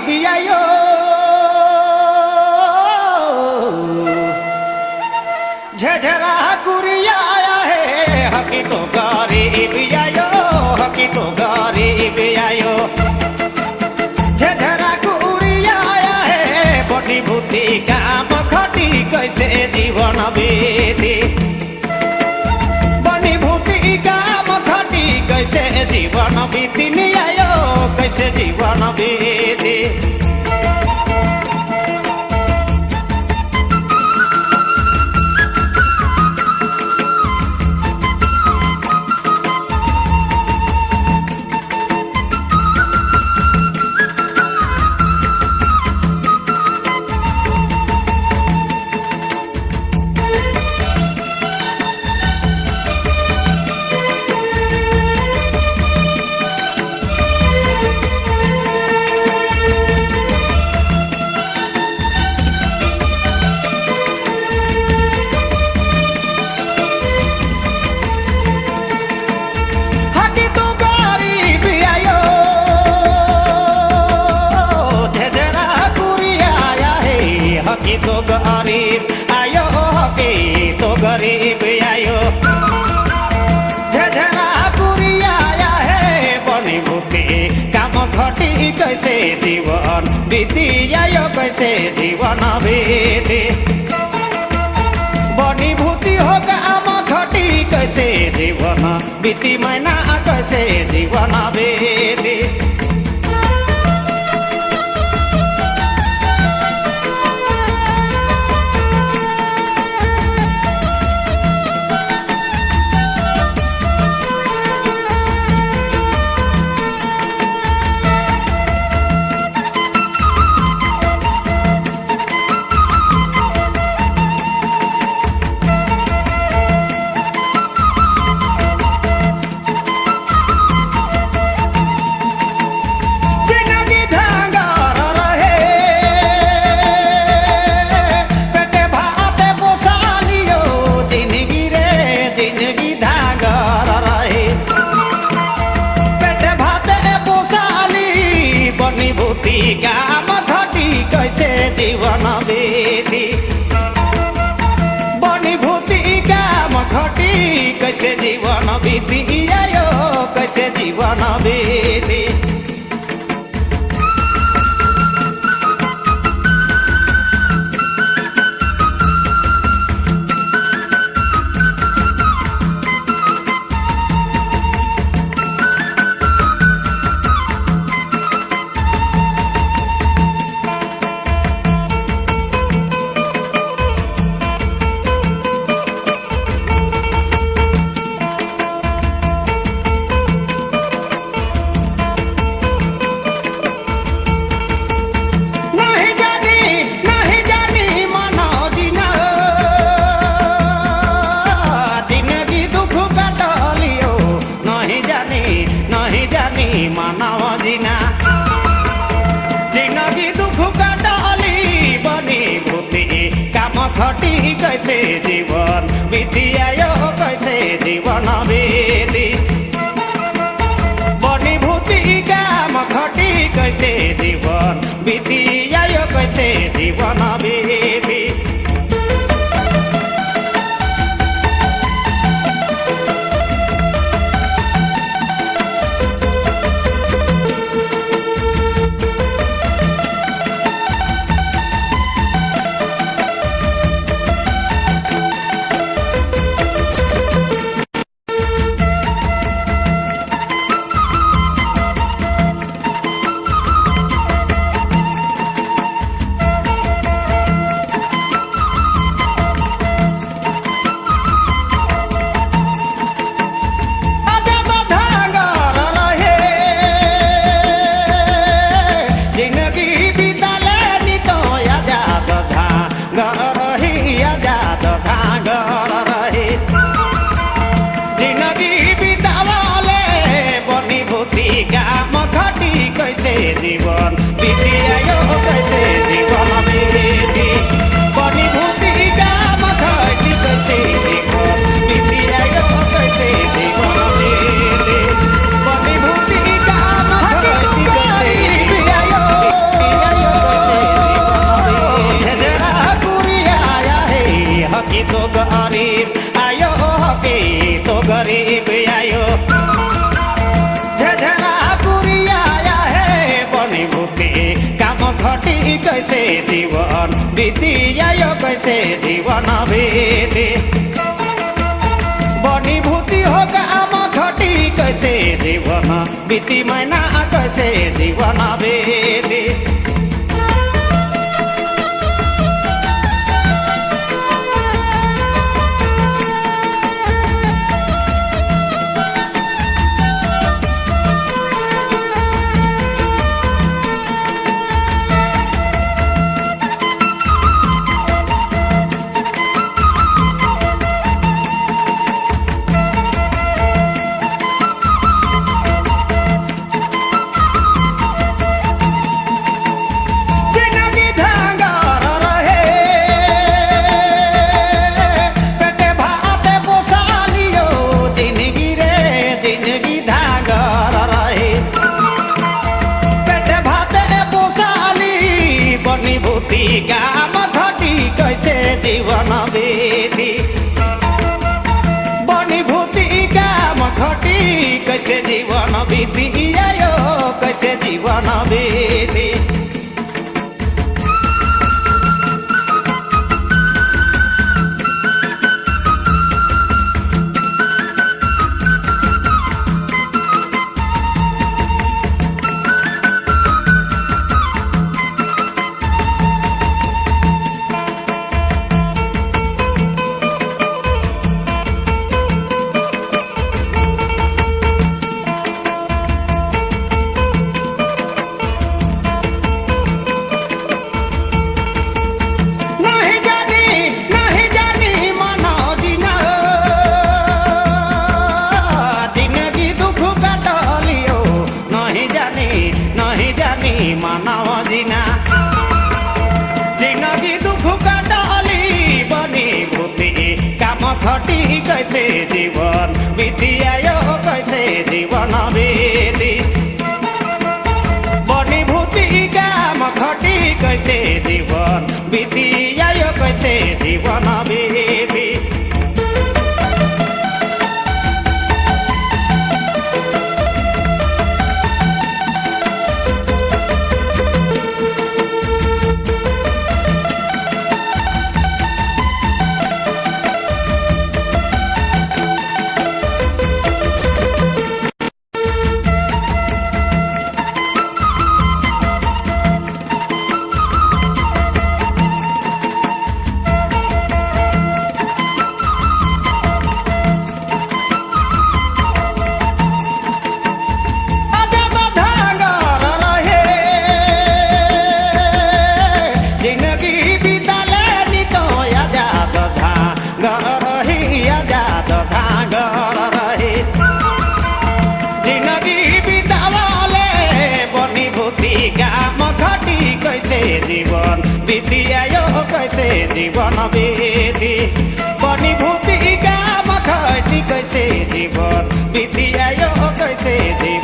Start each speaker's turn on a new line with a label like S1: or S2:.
S1: बियायो झझरा गुरिया है हकी तो गरीब आयो हकी तो गरीब आयो झझरा गुरिया है बड़ी भूति काम खटी कैसे जीवन बीती बड़ी भूति काम खटी कैसे जीवन बीती नहीं आयो कैसे जीवन बीती हकी तो गरीब आयो हकी तो गरीब आयो झझरा गुरिया आया है बनी भूति काम खटी कैसे जीवन बीती आयो कैसे जीवन बीती बनी भूति हो काम खटी कैसे जीवन बीती मैना कैसे जीवन बीती भूति काम खटी कैसे जीवन बीती बनी भूति काम खटी कैसे जीवन बीती आयो कैसे जीवन बीती मानव जीना जिंदगी दुख का डाली बनी भूति काम खटी कैसे जीवन बीती आयो कैसे जीवन बीती बनी भूति काम खटी कैसे जीवन बीती आयो कैसे जीवन बीती जीवन बीती आयो कैसे जीवन बीती बनी भूति काम खटी कैसे जीवन बीती आयो कैसे जीवन बीती बनी भूति काम खटी कैसे जीवन बीती घटी कैसे जीवन बीती आयो कैसे जीवन बीती बनी भूति हो काम घटी कैसे जीवन बीती महीना कैसे जीवन बीती काम घटी कैसे जीवन बीती बनी भूति काम घटी कैसे जीवन बीती आयो कैसे जीवन बीती मानव जीना जिंदगी दुख का डाली बनी भूति काम घटी कैसे जीवन बीती आयो कैसे जीवन बीती बनी भूति काम घटी कैसे जीवन बीती आयो कैसे जीवन बीती जीवन बीती आयो कैसे जीवन बीती बनी भूति काम घटी कैसे जीवन बीती आयो कैसे जीवन